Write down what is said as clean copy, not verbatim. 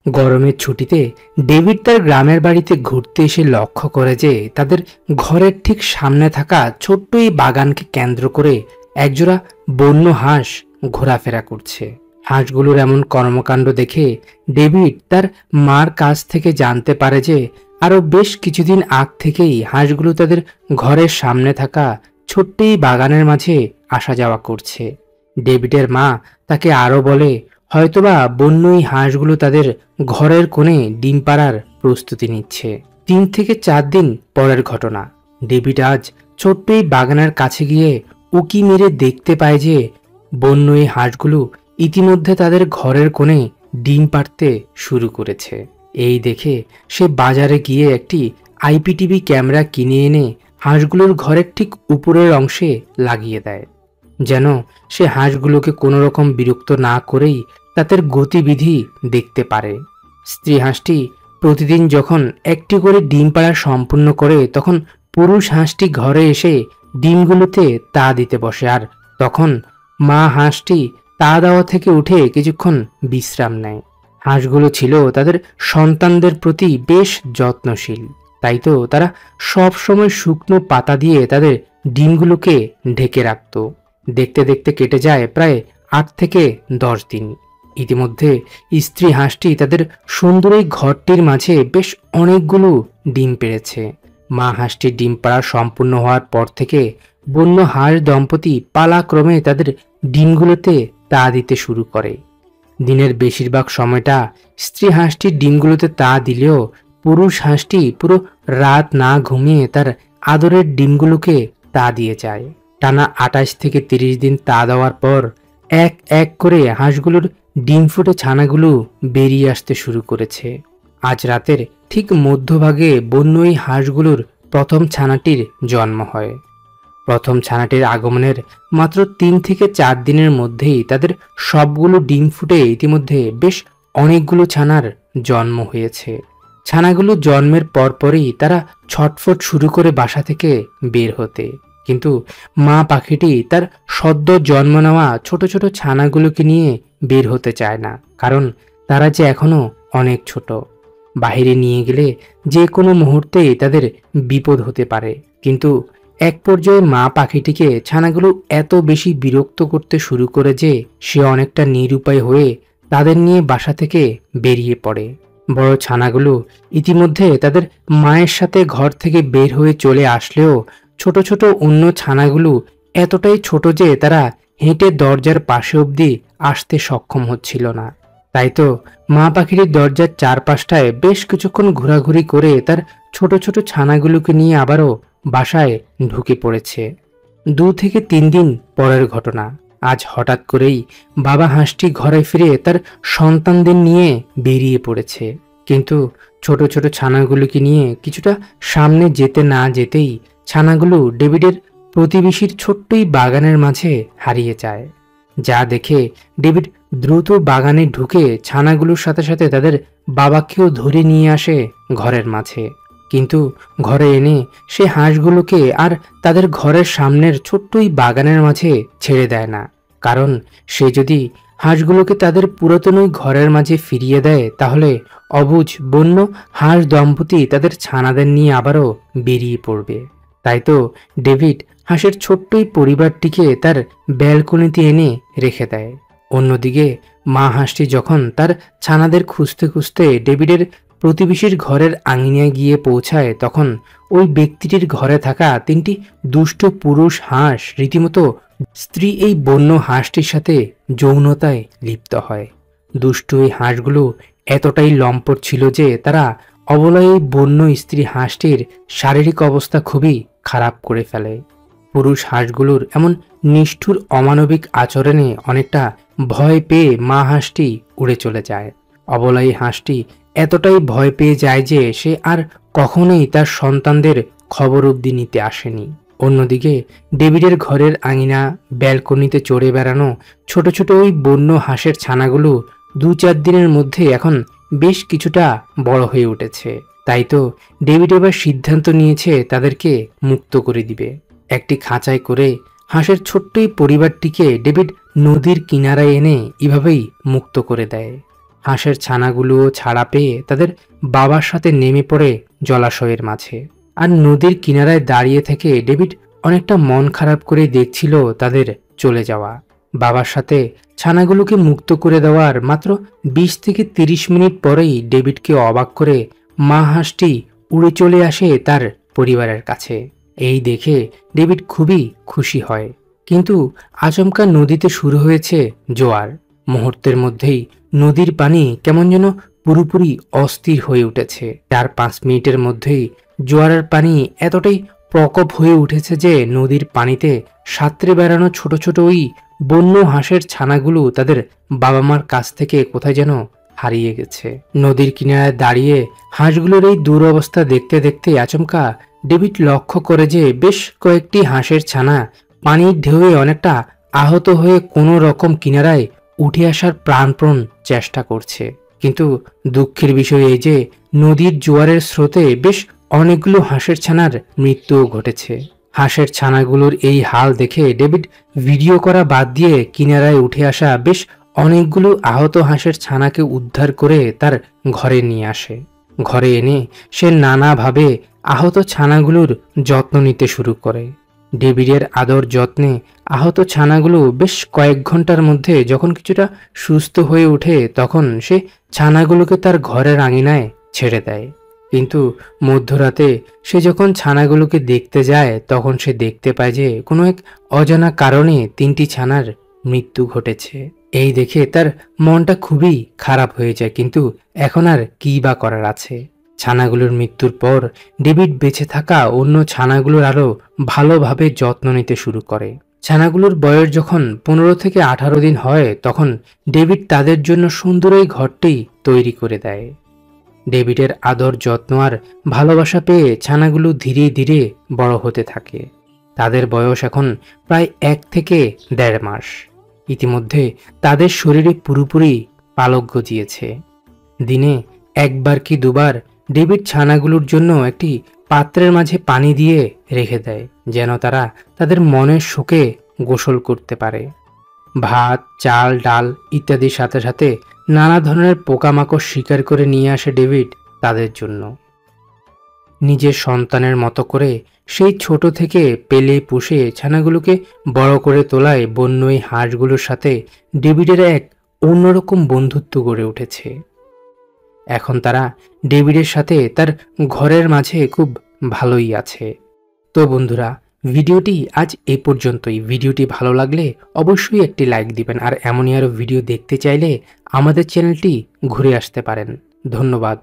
গরমের ছুটিতে ডেভিড তার গ্রামের বাড়িতে ঘুরতে এসে লক্ষ্য করে যে তাদের ঘরের ঠিক সামনে থাকা ছোট্ট এই বাগানকে কেন্দ্র করে একজোড়া বন্য হাঁস ঘোরাফেরা করছে। হাঁসগুলোর এমন কর্মকাণ্ড দেখে ডেভিড তার মার কাছ থেকে জানতে পারে যে আরও বেশ কিছুদিন আগ থেকেই হাঁসগুলো তাদের ঘরের সামনে থাকা ছোট্ট এই বাগানের মাঝে আসা যাওয়া করছে। ডেভিডের মা তাকে আরও বলে হয়তোবা বন্য এই হাঁসগুলো তাদের ঘরের কোণে ডিম পাড়ার প্রস্তুতি নিচ্ছে। 3 থেকে 4 দিন পরের ঘটনা। ডেভিড আজ ছোট্ট এই বাগানের কাছে গিয়ে উকি মেরে দেখতে পায় যে বন্য এই হাঁসগুলো ইতিমধ্যে তাদের ঘরের কোণে ডিম পাড়তে শুরু করেছে। এই দেখে সে বাজারে গিয়ে একটি আইপিটিভি ক্যামেরা কিনে এনে হাঁসগুলোর ঘরের ঠিক উপরের অংশে লাগিয়ে দেয়, যেন সে হাঁসগুলোকে কোনো রকম বিরক্ত না করেই তাদের গতিবিধি দেখতে পারে। স্ত্রী হাঁসটি প্রতিদিন যখন একটি করে ডিম পাড়া সম্পূর্ণ করে তখন পুরুষ হাঁসটি ঘরে এসে ডিমগুলোতে তা দিতে বসে, আর তখন মা হাঁসটি তা দেওয়া থেকে উঠে কিছুক্ষণ বিশ্রাম নেয়। হাঁসগুলো ছিল তাদের সন্তানদের প্রতি বেশ যত্নশীল, তাই তো তারা সব সময় শুকনো পাতা দিয়ে তাদের ডিমগুলোকে ঢেকে রাখত। দেখতে দেখতে কেটে যায় প্রায় 8 থেকে 10 দিন। ইতিমধ্যে স্ত্রী হাঁসটি তাদের সুন্দর এই ঘরটির মাঝে বেশ অনেকগুলো ডিম পেড়েছে। মা হাঁসটির ডিম পাড়া সম্পূর্ণ হওয়ার পর থেকে বন্য হাঁস দম্পতি পালাক্রমে তাদের ডিমগুলোতে তা দিতে শুরু করে। দিনের বেশিরভাগ সময়টা স্ত্রী হাঁসটির ডিমগুলোতে তা দিলেও পুরুষ হাঁসটি পুরো রাত না ঘুমিয়ে তার আদরের ডিমগুলোকে তা দিয়ে যায়। টানা 28 থেকে 30 দিন তা দেওয়ার পর এক এক করে হাঁসগুলোর ডিম ফুটে ছানাগুলো বেরিয়ে আসতে শুরু করেছে। আজ রাতের ঠিক মধ্যভাগে বন্য এই হাঁসগুলোর প্রথম ছানাটির জন্ম হয়। প্রথম ছানাটির আগমনের মাত্র 3 থেকে 4 দিনের মধ্যেই তাদের সবগুলো ডিম ফুটে ইতিমধ্যে বেশ অনেকগুলো ছানার জন্ম হয়েছে। ছানাগুলো জন্মের পরপরই তারা ছটফট শুরু করে বাসা থেকে বের হতে, কিন্তু মা পাখিটি তার সদ্য জন্ম নেওয়া ছোট ছোট ছানাগুলোকে নিয়ে বের হতে চায় না, কারণ তারা যে এখনো অনেক ছোট। বাহিরে নিয়ে গেলে যে কোনো মুহূর্তেই তাদের বিপদ হতে পারে। কিন্তু এক পর্যায়ে মা পাখিটিকে ছানাগুলো এত বেশি বিরক্ত করতে শুরু করে যে সে অনেকটা নিরুপায় হয়ে তাদের নিয়ে বাসা থেকে বেরিয়ে পড়ে। বড় ছানাগুলো ইতিমধ্যে তাদের মায়ের সাথে ঘর থেকে বের হয়ে চলে আসলেও ছোট ছোট অন্য ছানাগুলো এতটাই ছোট যে তারা হেঁটে দরজার পাশে অবধি আসতে সক্ষম হচ্ছিল না। তাই তো মা পাখিটির দরজার চারপাশটায় বেশ কিছুক্ষণ ঘোরাঘুরি করে তার ছোট ছোট ছানাগুলোকে নিয়ে আবারও বাসায় ঢুকে পড়েছে। 2 থেকে 3 দিন পরের ঘটনা। আজ হঠাৎ করেই বাবা হাঁসটি ঘরে ফিরে তার সন্তানদের নিয়ে বেরিয়ে পড়েছে, কিন্তু ছোট ছোট ছানাগুলোকে নিয়ে কিছুটা সামনে যেতে না যেতেই ছানাগুলো ডেভিডের প্রতিবেশীর ছোট্টই বাগানের মাঝে হারিয়ে যায়। যা দেখে ডেভিড দ্রুত বাগানে ঢুকে ছানাগুলোর সাথে সাথে তাদের বাবাকেও ধরে নিয়ে আসে ঘরের মাঝে। কিন্তু ঘরে এনে সে হাঁসগুলোকে আর তাদের ঘরের সামনের ছোট্টই বাগানের মাঝে ছেড়ে দেয় না, কারণ সে যদি হাঁসগুলোকে তাদের পুরাতন ওই ঘরের মাঝে ফিরিয়ে দেয় তাহলে অবুঝ বন্য হাঁস দম্পতি তাদের ছানাদের নিয়ে আবারও বেরিয়ে পড়বে। তাই তো ডেভিড হাঁসের ছোট্টই পরিবারটিকে তার ব্যালকনিতে এনে রেখে দেয়। অন্যদিকে মা হাঁসটি যখন তার ছানাদের খুঁজতে খুঁজতে ডেভিডের প্রতিবেশীর ঘরের আঙিনায় গিয়ে পৌঁছায় তখন ওই ব্যক্তিটির ঘরে থাকা 3টি দুষ্ট পুরুষ হাঁস রীতিমতো স্ত্রী এই বন্য হাঁসটির সাথে যৌনতায় লিপ্ত হয়। দুষ্ট এই হাঁসগুলো এতটাই লম্পট ছিল যে তারা অবলায় এই বন্য স্ত্রী হাঁসটির শারীরিক অবস্থা খুবই খারাপ করে ফেলে। পুরুষ হাঁসগুলোর এমন নিষ্ঠুর অমানবিক আচরণে অনেকটা ভয় পেয়ে মা হাঁসটি উড়ে চলে যায়। অবলাই হাঁসটি এতটাই ভয় পেয়ে যায় যে সে আর কখনোই তার সন্তানদের খবর অবধি নিতে আসেনি। অন্যদিকে ডেভিডের ঘরের আঙিনা ব্যালকনিতে চড়ে বেড়ানো ছোট ছোট ওই বন্য হাঁসের ছানাগুলো 2-4 দিনের মধ্যে এখন বেশ কিছুটা বড় হয়ে উঠেছে। তাই তো ডেভিড এবার সিদ্ধান্ত নিয়েছে তাদেরকে মুক্ত করে দিবে। একটি খাঁচায় করে হাঁসের ছোট্টই পরিবারটিকে ডেভিড নদীর কিনারায় এনে এভাবেই মুক্ত করে দেয়। হাঁসের ছানাগুলো ছাড়া পেয়ে তাদের বাবার সাথে নেমে পড়ে জলাশয়ের মাঝে। আর নদীর কিনারায় দাঁড়িয়ে থেকে ডেভিড অনেকটা মন খারাপ করে দেখছিল তাদের চলে যাওয়া। বাবার সাথে ছানাগুলোকে মুক্ত করে দেওয়ার মাত্র 20 থেকে 30 মিনিট পরেই ডেভিডকে অবাক করে মা হাঁসটি উড়ে চলে আসে তার পরিবারের কাছে। এই দেখে ডেভিড খুবই খুশি হয়। কিন্তু আচমকা নদীতে শুরু হয়েছে জোয়ার। মুহূর্তের মধ্যেই নদীর পানি কেমন যেন পুরোপুরি অস্থির হয়ে উঠেছে। 4-5 মিনিটের মধ্যেই জোয়ারের পানি এতটাই প্রকোপ হয়ে উঠেছে যে নদীর পানিতে সাঁতরে বেড়ানো ছোট ছোট ওই বন্য হাঁসের ছানাগুলো তাদের বাবা মার কাছ থেকে কোথায় যেন হারিয়ে গেছে। নদীর কিনারায় দাঁড়িয়ে হাঁসগুলোর এই দুরবস্থা দেখতে দেখতে আচমকা ডেভিড লক্ষ্য করে যে বেশ কয়েকটি হাঁসের ছানা পানির ঢেউয়ে অনেকটা আহত হয়ে কোনো রকম কিনারায় উঠে আসার প্রাণপণ চেষ্টা করছে। কিন্তু দুঃখের বিষয় এই যে নদীর জোয়ারের স্রোতে বেশ অনেকগুলো হাঁসের ছানার মৃত্যুও ঘটেছে। হাঁসের ছানাগুলোর এই হাল দেখে ডেভিড ভিডিও করা বাদ দিয়ে কিনারায় উঠে আসা বেশ অনেকগুলো আহত হাঁসের ছানাকে উদ্ধার করে তার ঘরে নিয়ে আসে। ঘরে এনে সে নানাভাবে আহত ছানাগুলোর যত্ন নিতে শুরু করে। ডেভিডের আদর যত্নে আহত ছানাগুলো বেশ কয়েক ঘন্টার মধ্যে যখন কিছুটা সুস্থ হয়ে ওঠে তখন সে ছানাগুলোকে তার ঘরের আঙিনায় ছেড়ে দেয়। কিন্তু মধ্যরাতে সে যখন ছানাগুলোকে দেখতে যায় তখন সে দেখতে পায় যে কোনো এক অজানা কারণে 3টি ছানার মৃত্যু ঘটেছে। এই দেখে তার মনটা খুবই খারাপ হয়ে যায়, কিন্তু এখন আর কী বা করার আছে। ছানাগুলোর মৃত্যুর পর ডেভিড বেঁচে থাকা অন্য ছানাগুলোর আরও ভালোভাবে যত্ন নিতে শুরু করে। ছানাগুলোর বয়স যখন 15 থেকে 18 দিন হয় তখন ডেভিড তাদের জন্য সুন্দর এই ঘরটি তৈরি করে দেয়। ডেভিডের আদর যত্ন আর ভালোবাসা পেয়ে ছানাগুলো ধীরে ধীরে বড় হতে থাকে। তাদের বয়স এখন প্রায় 1 থেকে 1.5 মাস। ইতিমধ্যে তাদের শরীরে পুরোপুরি পালক গজিয়েছে। দিনে 1বার কি 2বার ডেভিড ছানাগুলোর জন্য একটি পাত্রের মাঝে পানি দিয়ে রেখে দেয়, যেন তারা তাদের মনের শোকে গোসল করতে পারে। ভাত, চাল, ডাল ইত্যাদির সাথে সাথে নানা ধরনের পোকামাকড় শিকার করে নিয়ে আসে ডেভিড তাদের জন্য। নিজের সন্তানের মতো করে সেই ছোট থেকে পেলে পুষে ছানাগুলোকে বড় করে তোলায় বন্য এই হাঁসগুলোর সাথে ডেভিডের এক অন্যরকম বন্ধুত্ব গড়ে উঠেছে। এখন তারা ডেভিডের সাথে তার ঘরের মাঝে খুব ভালোই আছে। তো বন্ধুরা, ভিডিওটি আজ এই পর্যন্তই। ভিডিওটি ভালো লাগলে অবশ্যই একটি লাইক দিবেন, আর এমনই আরও ভিডিও দেখতে চাইলে আমাদের চ্যানেলটি ঘুরে আসতে পারেন। ধন্যবাদ।